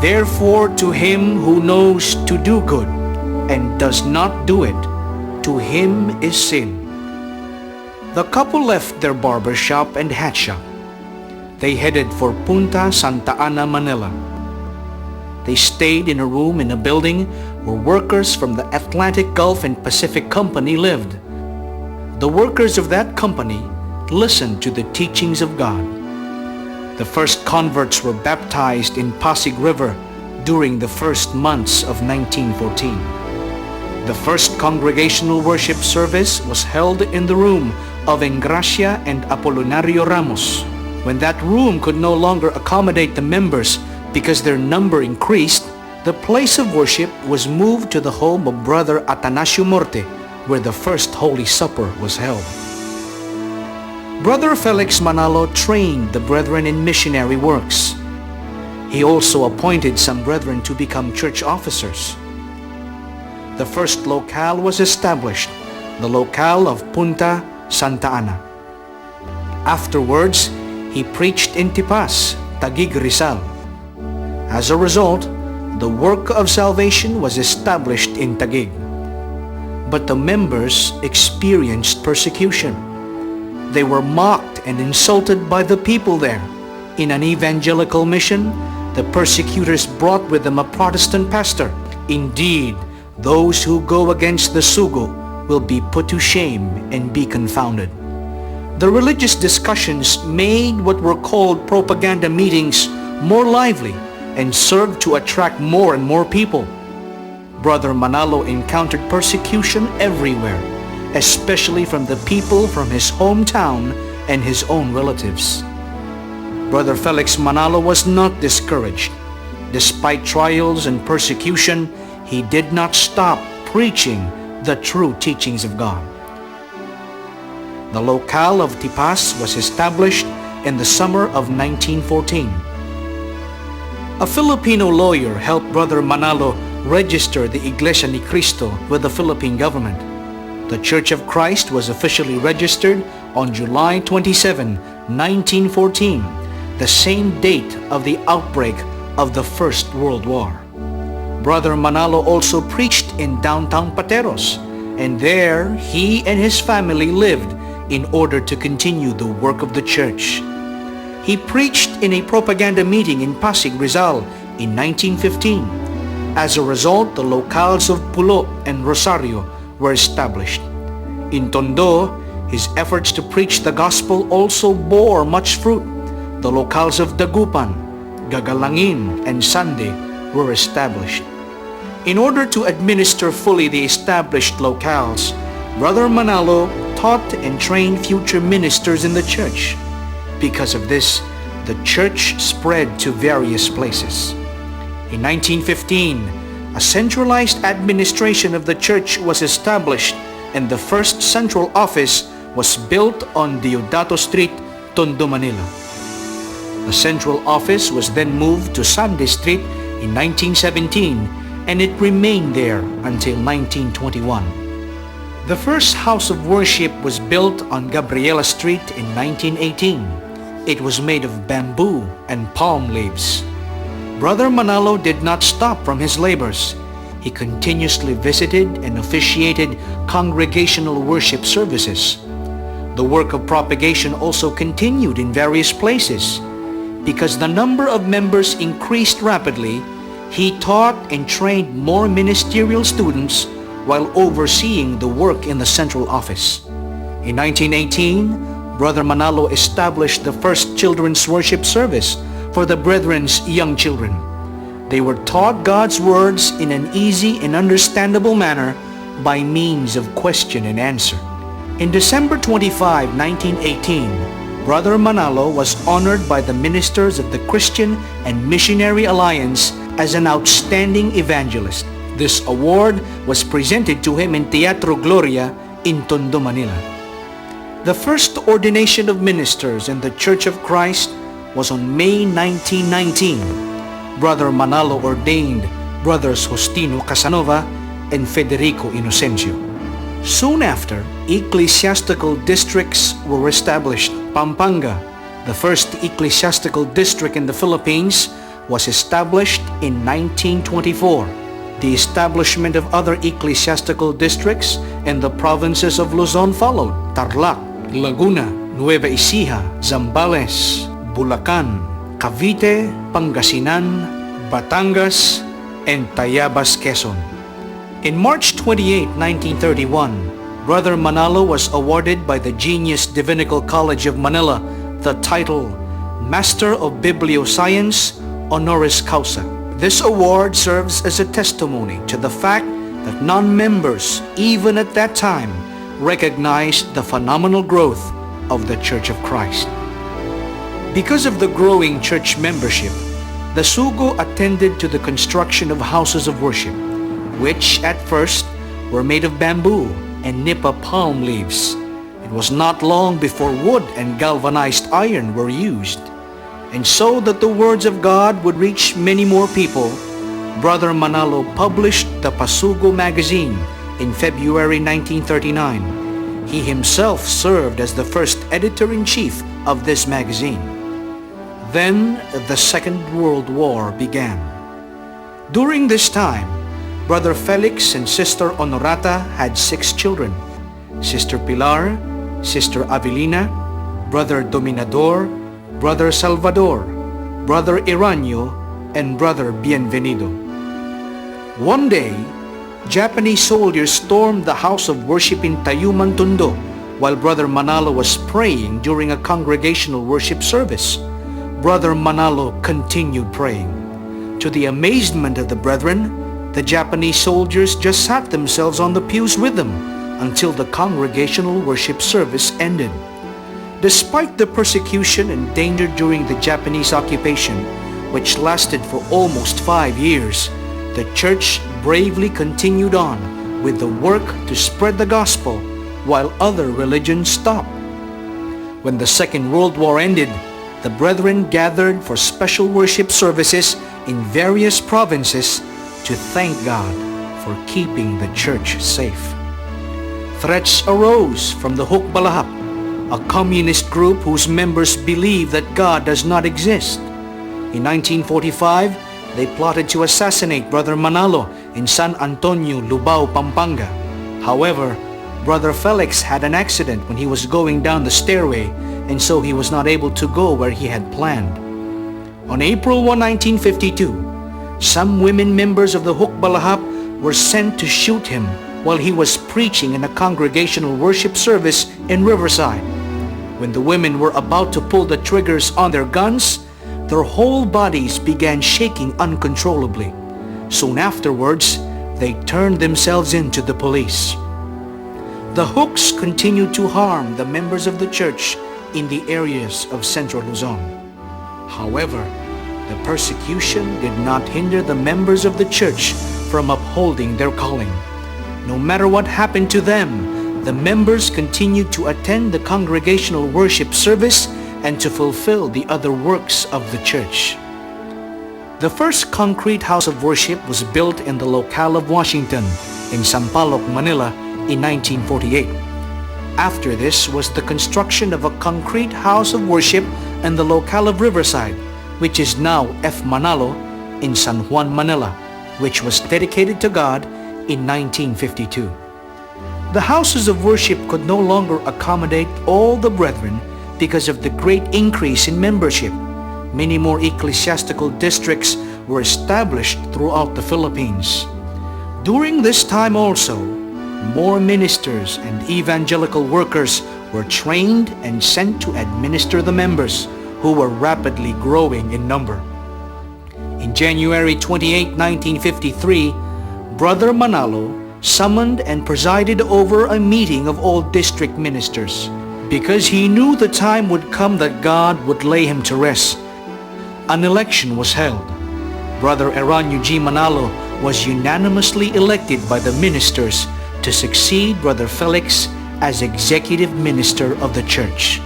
Therefore, to him who knows to do good and does not do it, to him is sin. The couple left their barber shop and hat shop. They headed for Punta Santa Ana, Manila. They stayed in a room in a building where workers from the Atlantic Gulf and Pacific Company lived. The workers of that company listened to the teachings of God. The first converts were baptized in Pasig River during the first months of 1914. The first congregational worship service was held in the room of Engracia and Apolinario Ramos. When that room could no longer accommodate the members because their number increased, the place of worship was moved to the home of Brother Atanasio Morte, where the first Holy Supper was held. Brother Felix Manalo trained the brethren in missionary works. He also appointed some brethren to become church officers. The first locale was established, the locale of Punta Santa Ana. Afterwards, he preached in Tipas, Taguig, Rizal. As a result, the work of salvation was established in Taguig. But the members experienced persecution. They were mocked and insulted by the people there. In an evangelical mission, the persecutors brought with them a Protestant pastor. Indeed, those who go against the sugo will be put to shame and be confounded. The religious discussions made what were called propaganda meetings more lively and served to attract more and more people. Brother Manalo encountered persecution everywhere, especially from the people from his hometown and his own relatives. Brother Felix Manalo was not discouraged. Despite trials and persecution, he did not stop preaching the true teachings of God. The locale of Tipas was established in the summer of 1914. A Filipino lawyer helped Brother Manalo register the Iglesia ni Cristo with the Philippine government. The Church of Christ was officially registered on July 27, 1914, the same date of the outbreak of the First World War. Brother Manalo also preached in downtown Pateros, and there he and his family lived in order to continue the work of the church. He preached in a propaganda meeting in Pasig, Rizal in 1915. As a result, the locales of Pulo and Rosario were established. In Tondo, his efforts to preach the gospel also bore much fruit. The locales of Dagupan, Gagalangin, and Sande were established. In order to administer fully the established locales, Brother Manalo taught and trained future ministers in the church. Because of this, the church spread to various places. In 1915, a centralized administration of the church was established, and the first central office was built on Deodato Street, Tondo, Manila. The central office was then moved to Sande Street in 1917, and it remained there until 1921. The first house of worship was built on Gabriela Street in 1918. It was made of bamboo and palm leaves. Brother Manalo did not stop from his labors. He continuously visited and officiated congregational worship services. The work of propagation also continued in various places. Because the number of members increased rapidly, he taught and trained more ministerial students while overseeing the work in the central office. In 1918, Brother Manalo established the first children's worship service for the brethren's young children. They were taught God's words in an easy and understandable manner by means of question and answer. In December 25, 1918, Brother Manalo was honored by the ministers of the Christian and Missionary Alliance as an outstanding evangelist. This award was presented to him in Teatro Gloria in Tondo, Manila. The first ordination of ministers in the Church of Christ was on May 1919. Brother Manalo ordained Brothers Justino Casanova and Federico Inocencio. Soon after, ecclesiastical districts were established. Pampanga, the first ecclesiastical district in the Philippines, was established in 1924. The establishment of other ecclesiastical districts in the provinces of Luzon followed: Tarlac, Laguna, Nueva Ecija, Zambales, Bulacan, Cavite, Pangasinan, Batangas, and Tayabas, Quezon. In March 28, 1931, Brother Manalo was awarded by the Genius Divinical College of Manila the title Master of Biblioscience Honoris Causa. This award serves as a testimony to the fact that non-members, even at that time, recognized the phenomenal growth of the Church of Christ. Because of the growing church membership, the Sugo attended to the construction of houses of worship, which at first were made of bamboo and nipa palm leaves. It was not long before wood and galvanized iron were used. And so that the words of God would reach many more people, Brother Manalo published the Pasugo magazine in February 1939. He himself served as the first editor-in-chief of this magazine. Then the Second World War began. During this time, Brother Felix and Sister Honorata had 6 children: Sister Pilar, Sister Avelina, Brother Dominador, Brother Salvador, Brother Iranio, and Brother Bienvenido. One day, Japanese soldiers stormed the house of worship in Tayuman, Tondo, while Brother Manalo was praying during a congregational worship service. Brother Manalo continued praying. To the amazement of the brethren, the Japanese soldiers just sat themselves on the pews with them until the congregational worship service ended. Despite the persecution and danger during the Japanese occupation, which lasted for almost 5 years, the church bravely continued on with the work to spread the gospel while other religions stopped. When the Second World War ended, the brethren gathered for special worship services in various provinces to thank God for keeping the church safe. Threats arose from the Hukbalahap, a communist group whose members believe that God does not exist. In 1945, they plotted to assassinate Brother Manalo in San Antonio, Lubao, Pampanga. However, Brother Felix had an accident when he was going down the stairway, and so he was not able to go where he had planned. On April 1, 1952, some women members of the Hukbalahap were sent to shoot him while he was preaching in a congregational worship service in Riverside. When the women were about to pull the triggers on their guns, their whole bodies began shaking uncontrollably. Soon afterwards, they turned themselves in to the police. The Hooks continued to harm the members of the church in the areas of Central Luzon. However, the persecution did not hinder the members of the church from upholding their calling. No matter what happened to them, the members continued to attend the congregational worship service and to fulfill the other works of the church. The first concrete house of worship was built in the locale of Washington in Sampaloc, Manila in 1948. After this was the construction of a concrete house of worship in the locale of Riverside, which is now F. Manalo in San Juan, Manila, which was dedicated to God in 1952. The houses of worship could no longer accommodate all the brethren because of the great increase in membership. Many more ecclesiastical districts were established throughout the Philippines. During this time also, more ministers and evangelical workers were trained and sent to administer the members, who were rapidly growing in number. In January 28, 1953, Brother Manalo summoned and presided over a meeting of all district ministers. Because he knew the time would come that God would lay him to rest, an election was held. Brother Eranio G. Manalo was unanimously elected by the ministers to succeed Brother Felix as executive minister of the church.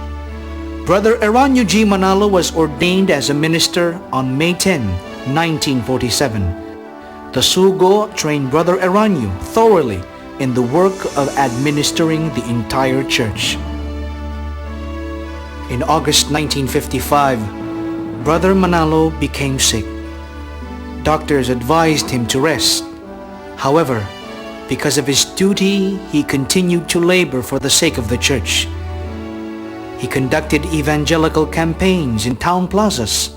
Brother Eranio G. Manalo was ordained as a minister on May 10, 1947. The Sugo trained Brother Eranio thoroughly in the work of administering the entire church. In August 1955, Brother Manalo became sick. Doctors advised him to rest. However, because of his duty, he continued to labor for the sake of the church. He conducted evangelical campaigns in town plazas.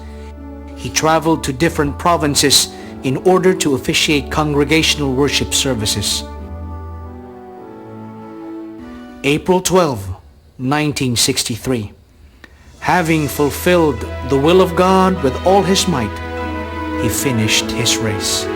He traveled to different provinces in order to officiate congregational worship services. April 12, 1963. Having fulfilled the will of God with all his might, he finished his race.